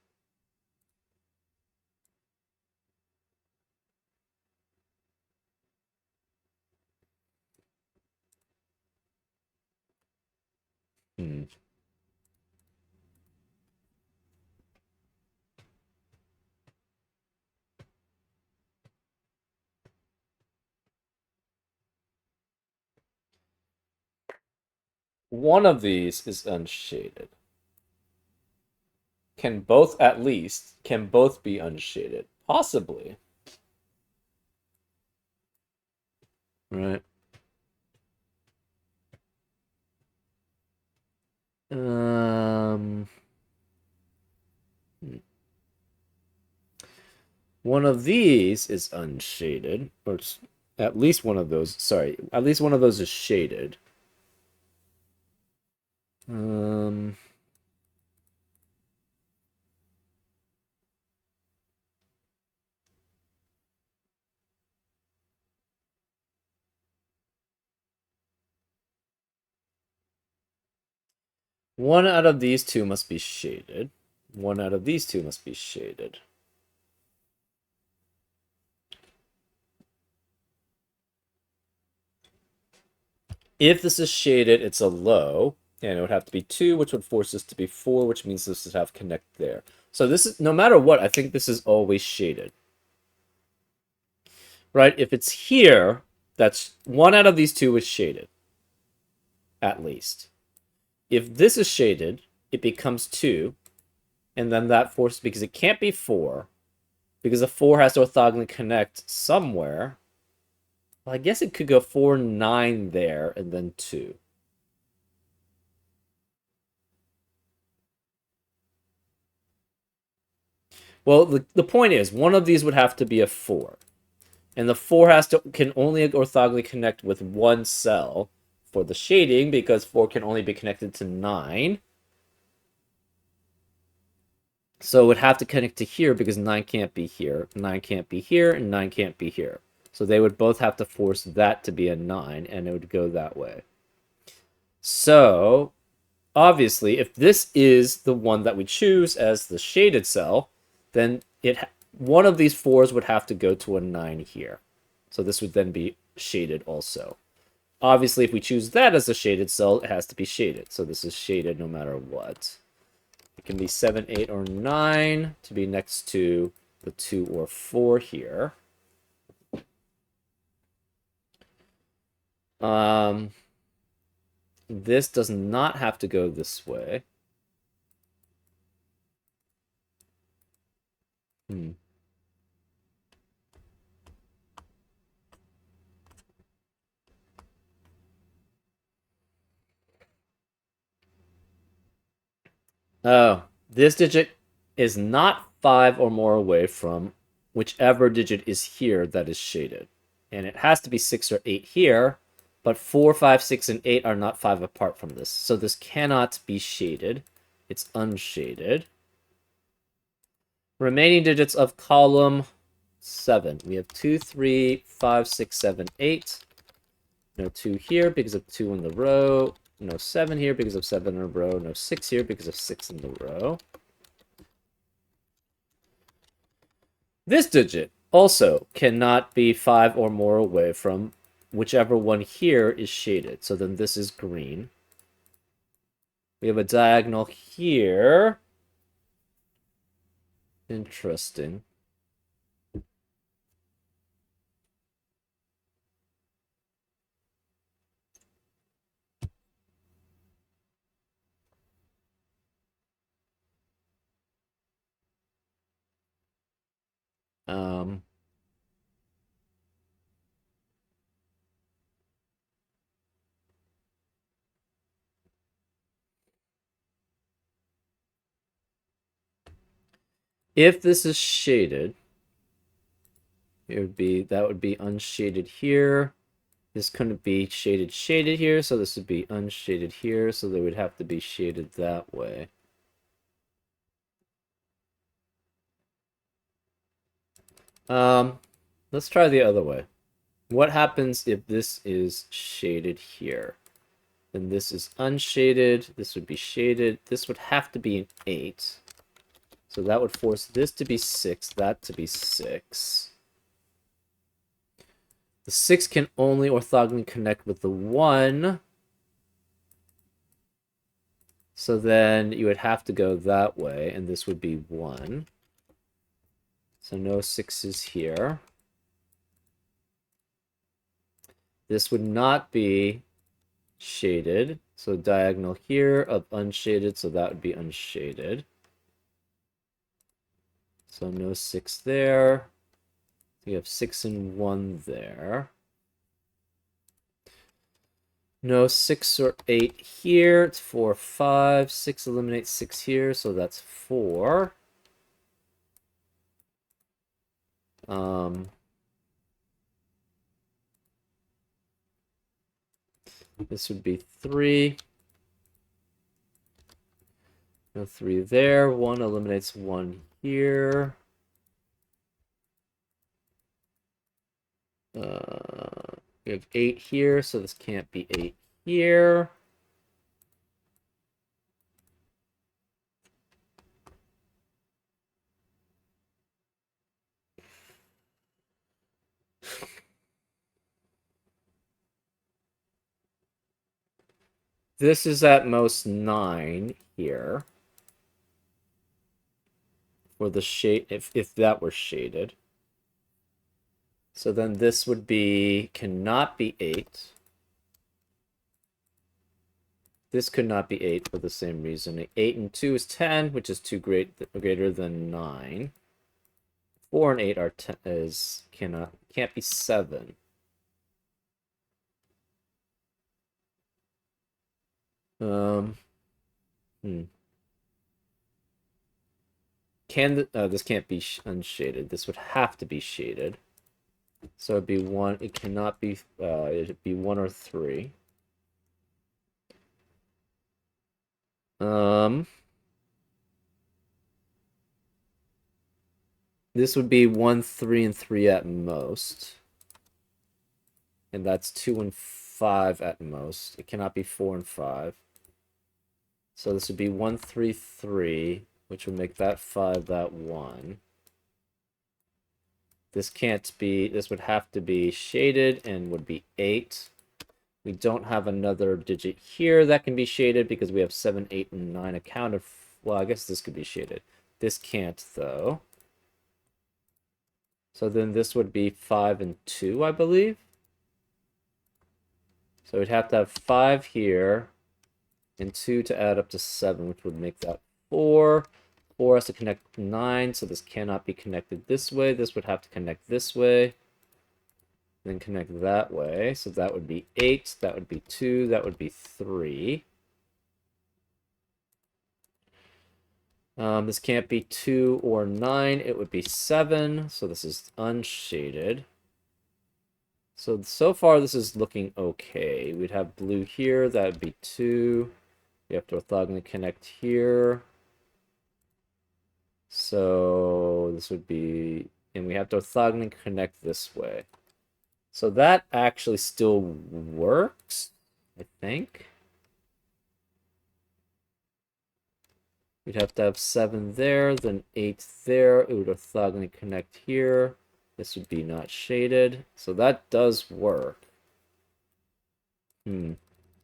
Hmm. One of these is unshaded. Can both be unshaded? Possibly. Right. Um, One of these is unshaded, or at least one of those. Sorry, at least one of those is shaded. Um, One out of these two must be shaded. One out of these two must be shaded. If this is shaded, it's a low, and it would have to be 2, which would force this to be 4, which means this would have connect there. So this is, no matter what, I think this is always shaded. Right? If it's here, that's one out of these two is shaded. At least. If this is shaded, it becomes 2, and then that forces, because it can't be 4, because a 4 has to orthogonally connect somewhere. Well, I guess it could go 4, 9 there, and then 2. Well, the point is, one of these would have to be a 4. And the 4 can only orthogonally connect with one cell for the shading, because 4 can only be connected to 9. So it would have to connect to here because 9 can't be here, 9 can't be here, and 9 can't be here. So they would both have to force that to be a 9, and it would go that way. So, obviously, if this is the one that we choose as the shaded cell, then one of these 4s would have to go to a 9 here. So this would then be shaded also. Obviously, if we choose that as a shaded cell, it has to be shaded. So this is shaded no matter what. It can be 7, 8, or 9 to be next to the 2 or 4 here. This does not have to go this way. Oh, this digit is not 5 or more away from whichever digit is here that is shaded. And it has to be 6 or 8 here, but 4, 5, 6, and 8 are not 5 apart from this. So this cannot be shaded. It's unshaded. Remaining digits of column 7. We have 2, 3, 5, 6, 7, 8. No 2 here because of 2 in the row. No 7 here because of 7 in a row. No 6 here because of 6 in the row. This digit also cannot be 5 or more away from whichever one here is shaded. So then this is green. We have a diagonal here. Interesting. Um, if this is shaded, that would be unshaded here. This couldn't be shaded here, so this would be unshaded here, so they would have to be shaded that way. Let's try the other way. What happens if this is shaded here? Then this is unshaded, this would be shaded, this would have to be an 8. So that would force this to be 6, that to be 6. The 6 can only orthogonally connect with the 1. So then you would have to go that way, and this would be 1. So no 6s here. This would not be shaded. So diagonal here of unshaded, so that would be unshaded. So no 6 there. You have 6 and 1 there. No 6 or 8 here. It's 4, 5. 6 eliminates 6 here, so that's 4. This would be 3. No 3 there. 1 eliminates 1 here. We have 8 here, so this can't be 8 here. This is at most 9 here. For the shade, if that were shaded. So then this would be, cannot be 8. This could not be 8 for the same reason. 8 and 2 is 10, which is greater than 9. 4 and 8 are can't be 7. Um, hmm. This can't be unshaded. This would have to be shaded. So it'd be one. It cannot be. It'd be 1 or 3. Um, this would be 1, 3, and 3 at most, and that's 2 and 5 at most. It cannot be 4 and 5. So this would be 1, 3, 3, which would make that 5, that 1. This can't be. This would have to be shaded and would be 8. We don't have another digit here that can be shaded because we have 7, 8, and 9 accounted. Well, I guess this could be shaded. This can't, though. So then this would be 5 and 2, I believe. So we'd have to have 5 here and 2 to add up to 7, which would make that 4. 4 has to connect 9, so this cannot be connected this way. This would have to connect this way. Then connect that way. So that would be 8, that would be 2, that would be 3. This can't be 2 or 9. It would be 7. So this is unshaded. So far this is looking okay. We'd have blue here. That would be 2. We have to orthogonally connect here. So this would be... And we have to orthogonally connect this way. So that actually still works, I think. We'd have to have 7 there, then 8 there. It would orthogonally connect here. This would be not shaded. So that does work. I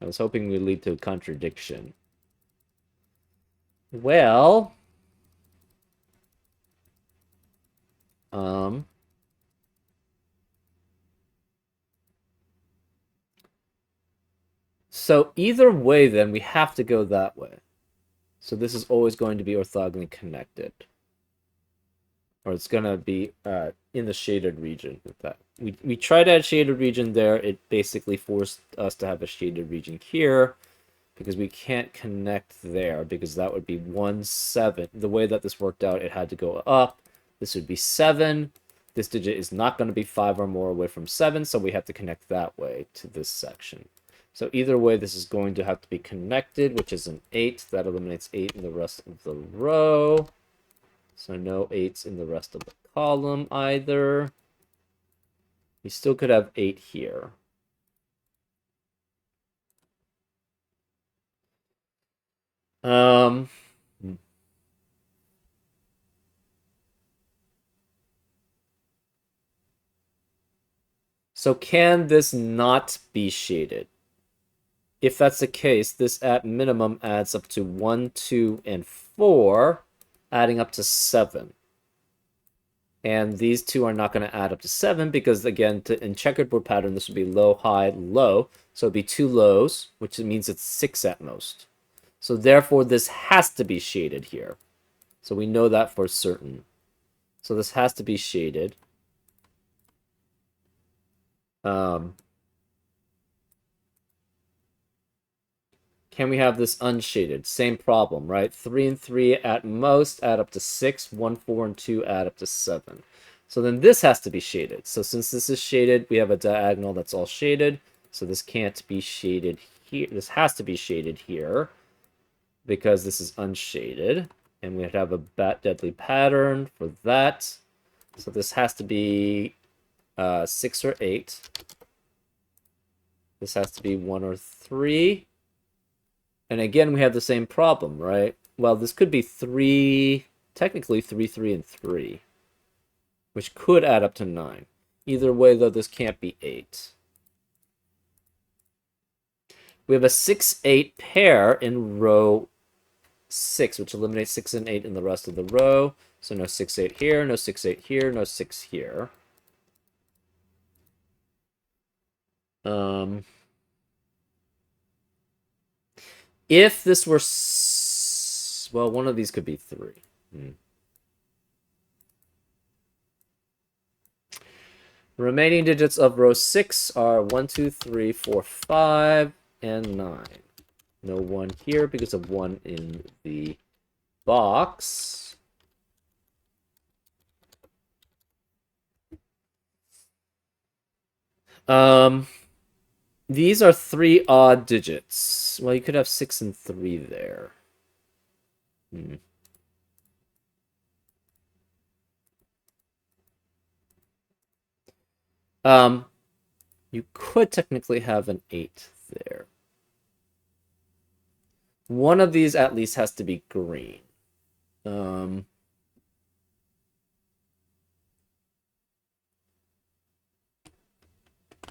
was hoping we'd lead to a contradiction. Well... So either way, then, we have to go that way. So this is always going to be orthogonally connected. Or it's going to be in the shaded region with that. We tried to add shaded region there. It basically forced us to have a shaded region here because we can't connect there because that would be 1, 7. The way that this worked out, it had to go up. This would be 7. This digit is not going to be 5 or more away from 7, so we have to connect that way to this section. So either way, this is going to have to be connected, which is an 8. That eliminates 8 in the rest of the row. So no 8s in the rest of the column either. We still could have 8 here. So can this not be shaded? If that's the case, this at minimum adds up to 1, 2, and 4, adding up to 7. And these two are not going to add up to 7 because, again, in checkerboard pattern, this would be low, high, low. So it'd be 2 lows, which means it's 6 at most. So therefore, this has to be shaded here. So we know that for certain. So this has to be shaded. Can we have this unshaded? Same problem, right? 3 and 3 at most add up to 6. 1, 4, and 2 add up to 7. So then this has to be shaded. So since this is shaded, we have a diagonal that's all shaded. So this can't be shaded here. This has to be shaded here because this is unshaded. And we have a bat deadly pattern for that. So this has to be 6 or 8. This has to be 1 or 3. And again, we have the same problem, right? Well, this could be 3, technically 3, 3, and 3, which could add up to 9. Either way, though, this can't be 8. We have a 6, 8 pair in row 6, which eliminates 6 and 8 in the rest of the row. So no 6, 8 here, no 6, 8 here, no 6 here. If this were... Well, one of these could be 3. The remaining digits of row 6 are 1, 2, 3, 4, 5, and 9. No 1 here because of 1 in the box. These are 3 odd digits. Well, you could have 6 and 3 there. Hmm. You could technically have an 8 there. One of these at least has to be green.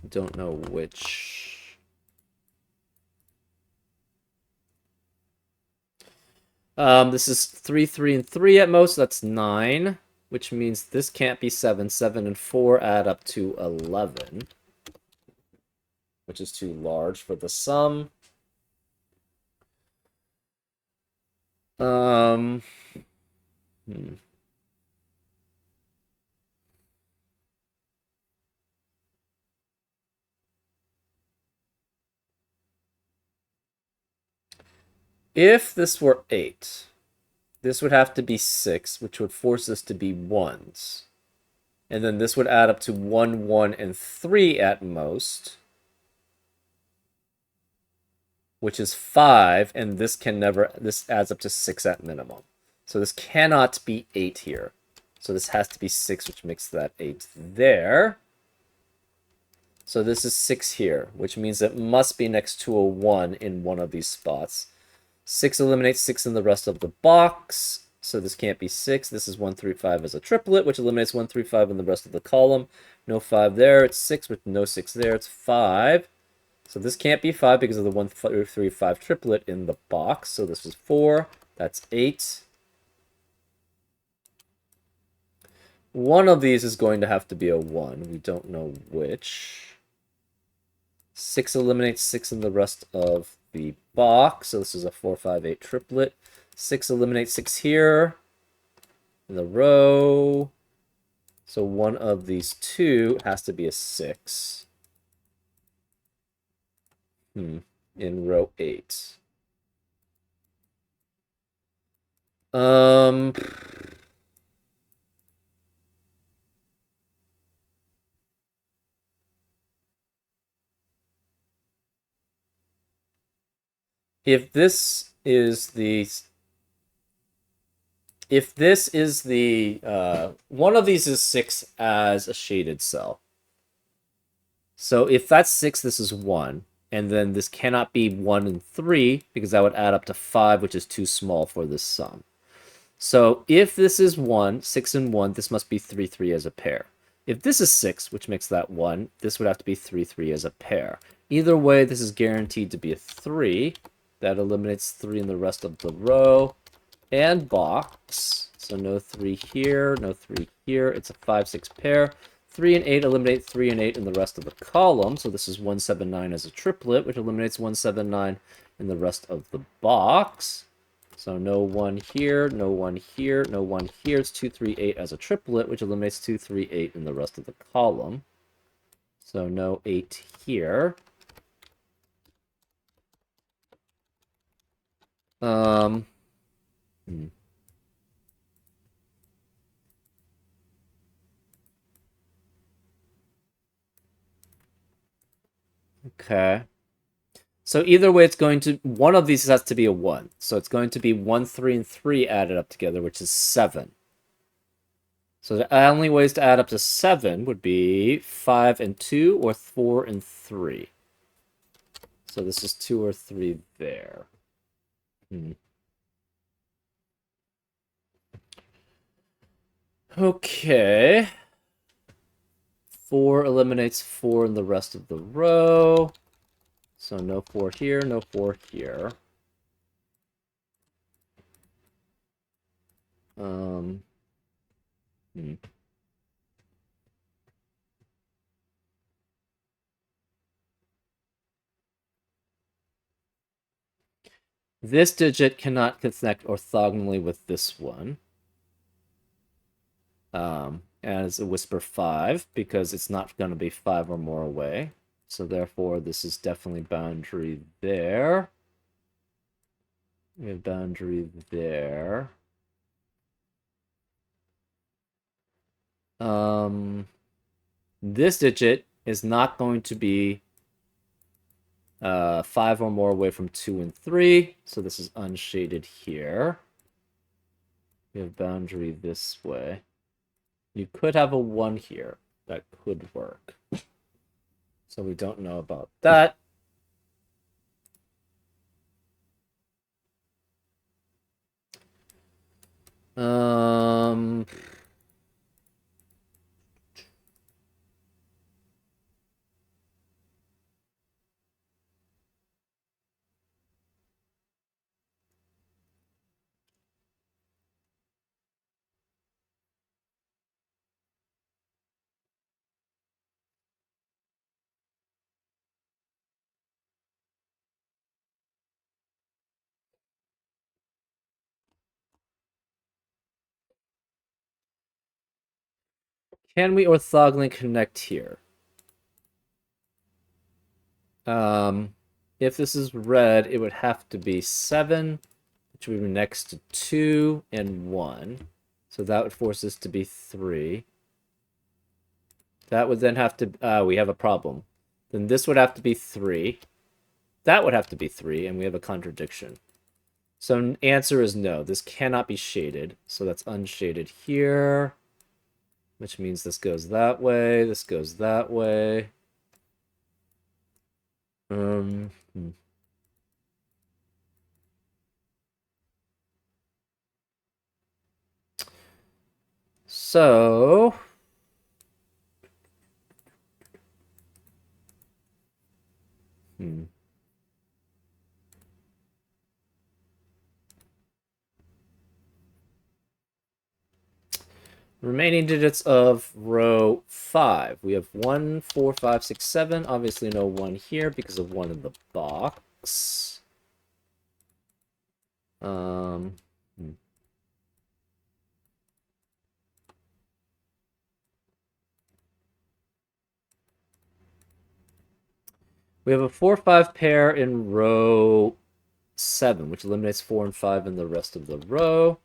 Don't know which. This is 3, 3, and 3 at most. That's 9, which means this can't be 7. 7 and 4 add up to 11, which is too large for the sum. Hmm. If this were 8, this would have to be 6, which would force this to be 1s. And then this would add up to 1, 1, and 3 at most, which is 5, and this adds up to 6 at minimum. So this cannot be 8 here. So this has to be 6, which makes that 8 there. So this is 6 here, which means it must be next to a 1 in one of these spots. 6 eliminates 6 in the rest of the box. So this can't be 6. This is 1, 3, 5 as a triplet, which eliminates 1, 3, 5 in the rest of the column. No 5 there. It's 6 with no 6 there. It's 5. So this can't be 5 because of the 1, 3, 5 triplet in the box. So this is 4. That's 8. One of these is going to have to be a 1. We don't know which. 6 eliminates 6 in the rest of the box. So this is a 4, 5, 8 triplet. 6 eliminates 6 here in the row. So one of these two has to be a 6. In row 8. If this is the one of these is 6 as a shaded cell. So if that's 6, this is 1. And then this cannot be 1 and 3 because that would add up to 5, which is too small for this sum. So if this is 1, 6 and 1, this must be 3, 3 as a pair. If this is 6, which makes that 1, this would have to be 3, 3 as a pair. Either way, this is guaranteed to be a 3. That eliminates 3 in the rest of the row and box. So no 3 here, no 3 here. It's a 5, 6 pair. 3 and 8 eliminate 3 and 8 in the rest of the column. So this is 1, 7, 9 as a triplet, which eliminates 1, 7, 9 in the rest of the box. So no 1 here, no 1 here, no 1 here. It's 2, 3, 8 as a triplet, which eliminates 2, 3, 8 in the rest of the column. So no 8 here. Okay. So either way, it's going to, one of these has to be a 1. So it's going to be 1, 3, and 3 added up together, which is 7. So the only ways to add up to 7 would be 5 and 2 or 4 and 3. So this is 2 or 3 there. Okay. 4 eliminates 4 in the rest of the row. So no 4 here, no 4 here. This digit cannot connect orthogonally with this one. As a whisper 5, because it's not going to be 5 or more away. So therefore, this is definitely boundary there. We have boundary there. This digit is not going to be 5 or more away from 2 and 3, so this is unshaded here. We have boundary this way. You could have a 1 here. That could work. So we don't know about that. Um... Can we orthogonally connect here? If this is red, it would have to be 7, which would be next to 2 and 1. So that would force this to be 3. That would then have to... we have a problem. Then this would have to be 3. That would have to be 3, and we have a contradiction. So answer is no. This cannot be shaded. So that's unshaded here, which means this goes that way. This goes that way. Hmm. So... Remaining digits of row 5. We have 1, 4, 5, 6, 7. Obviously no 1 here because of 1 in the box. Hmm. We have a 4, 5 pair in row 7, which eliminates 4 and 5 in the rest of the row.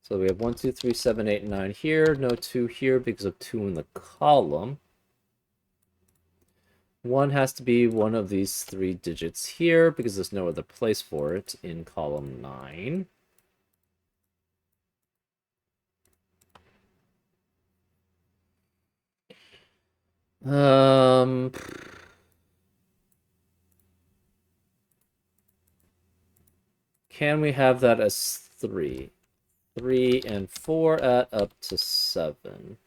So we have 1, 2, 3, 7, 8, 9 here. No 2 here because of 2 in the column. 1 has to be one of these 3 digits here because there's no other place for it in column 9. Can we have that as 3? 3 and 4 add up to 7.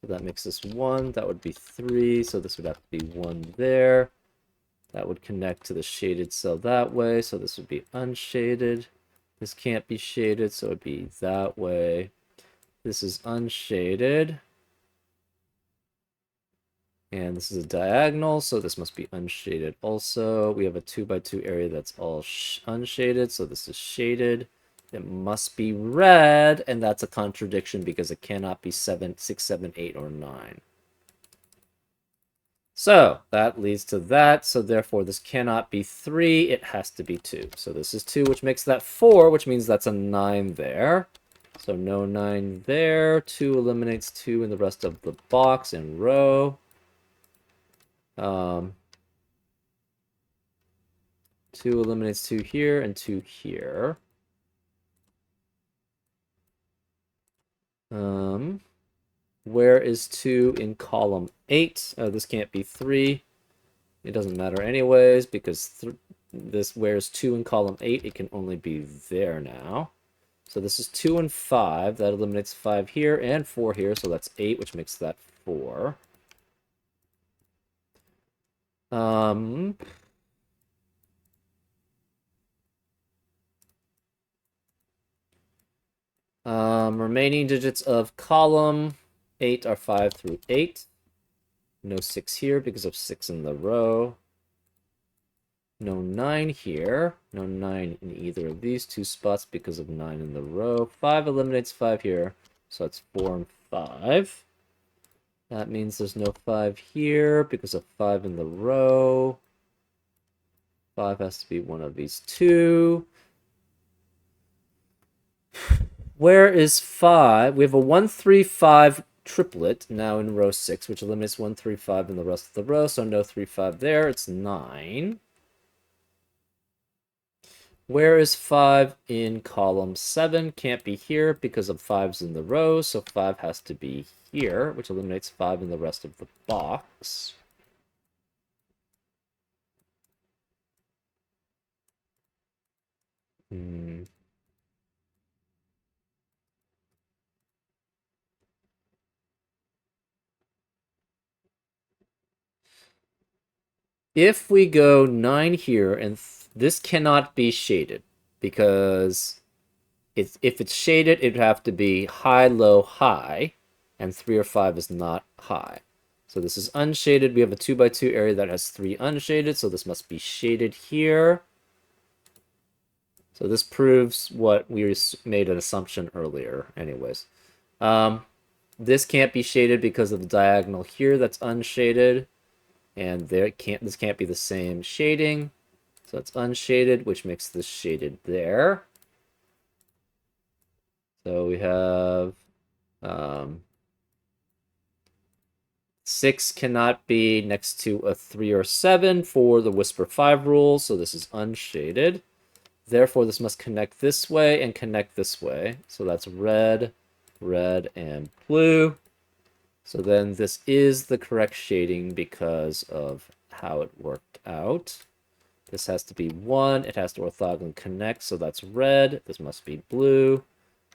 So that makes this 1. That would be 3. So this would have to be 1 there. That would connect to the shaded cell that way. So this would be unshaded. This can't be shaded, so it would be that way. This is unshaded. And this is a diagonal, so this must be unshaded also. We have a 2 by 2 area that's all unshaded, so this is shaded. It must be red, and that's a contradiction because it cannot be 7, 6, 7, 8, or 9. So that leads to that, so therefore this cannot be 3, it has to be 2. So this is 2, which makes that 4, which means that's a 9 there. So no 9 there. 2 eliminates 2 in the rest of the box and row. 2 eliminates 2 here and 2 here. Where is 2 in column 8? This can't be 3. It doesn't matter anyways, because where's 2 in column 8? It can only be there now. So this is 2 and 5. That eliminates 5 here and 4 here, so that's 8, which makes that 4. Remaining digits of column 8 are 5 through 8. No 6 here because of 6 in the row. No 9 here. No 9 in either of these 2 spots because of 9 in the row. 5 eliminates 5 here, so that's 4 and 5. That means there's no 5 here because of 5 in the row. 5 has to be one of these two. Where is 5? We have a 1, 3, 5 triplet now in row 6, which eliminates 1, 3, 5 in the rest of the row, so no 3, 5 there. It's 9. Where is 5 in column 7? Can't be here because of 5's in the row, so 5 has to be here, which eliminates 5 in the rest of the box. If we go 9 here, and this cannot be shaded, because if it's shaded, it'd have to be high, low, high, and 3 or 5 is not high. So this is unshaded. We have a 2x2 area that has 3 unshaded, so this must be shaded here. So this proves what we made an assumption earlier anyways. This can't be shaded because of the diagonal here that's unshaded. And this can't be the same shading. So it's unshaded, which makes this shaded there. So we have 6 cannot be next to a 3 or 7 for the Whisper 5 rule, so this is unshaded. Therefore, this must connect this way and connect this way. So that's red, red, and blue. So then this is the correct shading because of how it worked out. This has to be 1. It has to orthogonally connect, so that's red. This must be blue.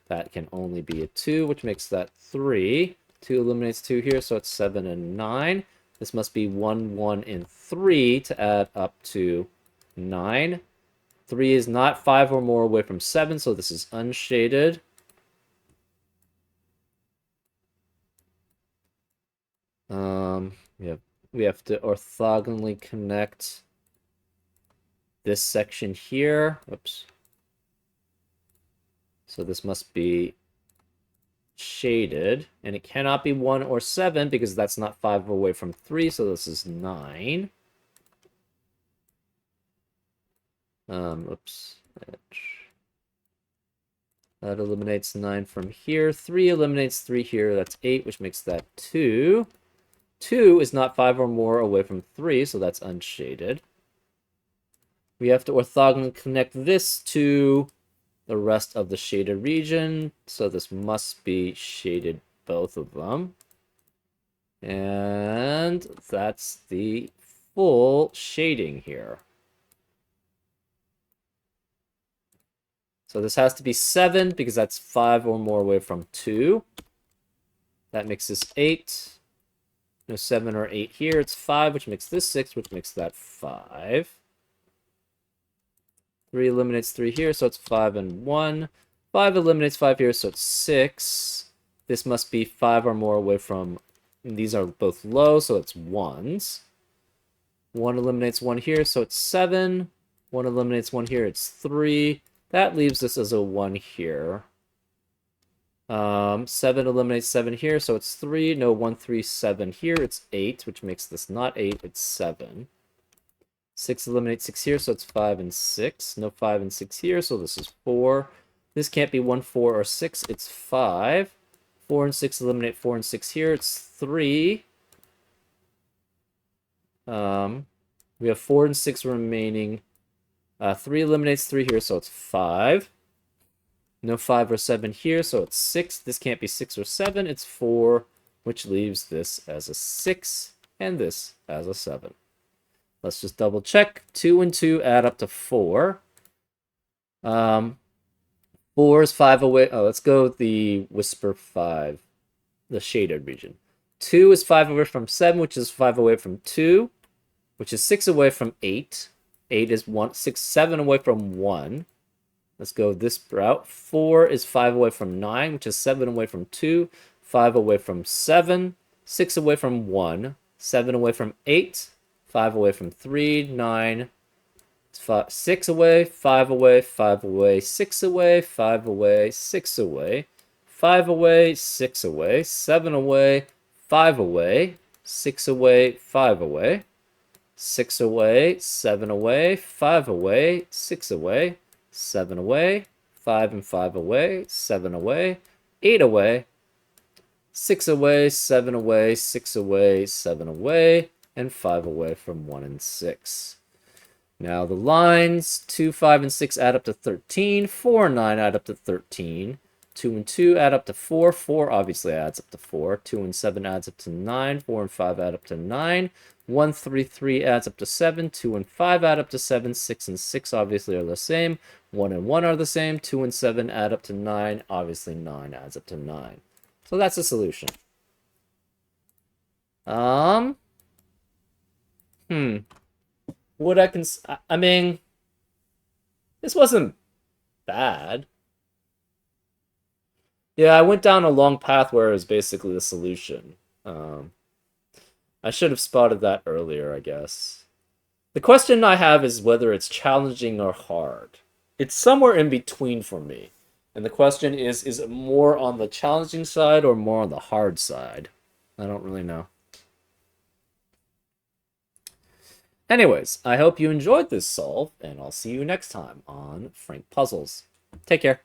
That can only be a 2, which makes that 3. 2 eliminates 2 here, so it's 7 and 9. This must be 1, 1, and 3 to add up to 9. 3 is not 5 or more away from 7, so this is unshaded. We have to orthogonally connect this section here. Whoops. So this must be shaded, and it cannot be 1 or 7 because that's not 5 away from 3, so this is 9. Oops. That eliminates 9 from here. 3 eliminates 3 here. That's 8, which makes that 2. 2 is not 5 or more away from 3, so that's unshaded. We have to orthogonally connect this to the rest of the shaded region, so this must be shaded, both of them. And that's the full shading here. So this has to be 7 because that's 5 or more away from 2. That makes this 8. No 7 or 8 here. It's 5, which makes this 6, which makes that 5. 3 eliminates 3 here, so it's 5 and 1. 5 eliminates 5 here, so it's 6. This must be 5 or more away from... These are both low, so it's 1s. 1 eliminates 1 here, so it's 7. 1 eliminates 1 here, it's 3. That leaves us as a 1 here. 7 eliminates 7 here, so it's 3. No 1, 3, 7 here, it's 8, which makes this not 8, it's 7. 6 eliminates 6 here, so it's 5 and 6. No 5 and 6 here, so this is 4. This can't be 1, 4, or 6, it's 5. 4 and 6 eliminate 4 and 6 here, it's 3. We have 4 and 6 remaining. 3 eliminates 3 here, so it's 5. No 5 or 7 here, so it's 6. This can't be 6 or 7, it's 4, which leaves this as a 6, and this as a 7. Let's just double check. 2 and 2 add up to 4. 4 is 5 away. Oh, let's go with the Whisper 5, the shaded region. 2 is 5 away from 7, which is 5 away from 2, which is 6 away from 8. 8 is 7 away from 1. Let's go this route. 4 is 5 away from 9, which is 7 away from 2. 5 away from 7. 6 away from 1. 7 away from 8. 5 away from 3. 9. 6 away. 5 away. 5 away. 6 away. 5 away. 6 away. 5 away. 6 away. 7 away. 5 away. 6 away. 5 away. 6 away, 7 away, 5 away, 6 away, 7 away, 5 and 5 away, 7 away, 8 away, 6 away, 7 away, 6 away, 7 away, and 5 away from 1 and 6. Now the lines 2, 5, and 6 add up to 13. 4 and 9 add up to 13. 2 and 2 add up to 4. 4 obviously adds up to 4. 2 and 7 adds up to 9. 4 and 5 add up to 9. 1, 3, 3 adds up to 7. 2 and 5 add up to 7. 6 and 6 obviously are the same. 1 and 1 are the same. 2 and 7 add up to 9. Obviously 9 adds up to 9. So that's the solution. Would I mean, this wasn't bad. Yeah, I went down a long path where it was basically the solution. I should have spotted that earlier, I guess. The question I have is whether it's challenging or hard. It's somewhere in between for me. And the question is it more on the challenging side or more on the hard side? I don't really know. Anyways, I hope you enjoyed this solve, and I'll see you next time on Frank Puzzles. Take care.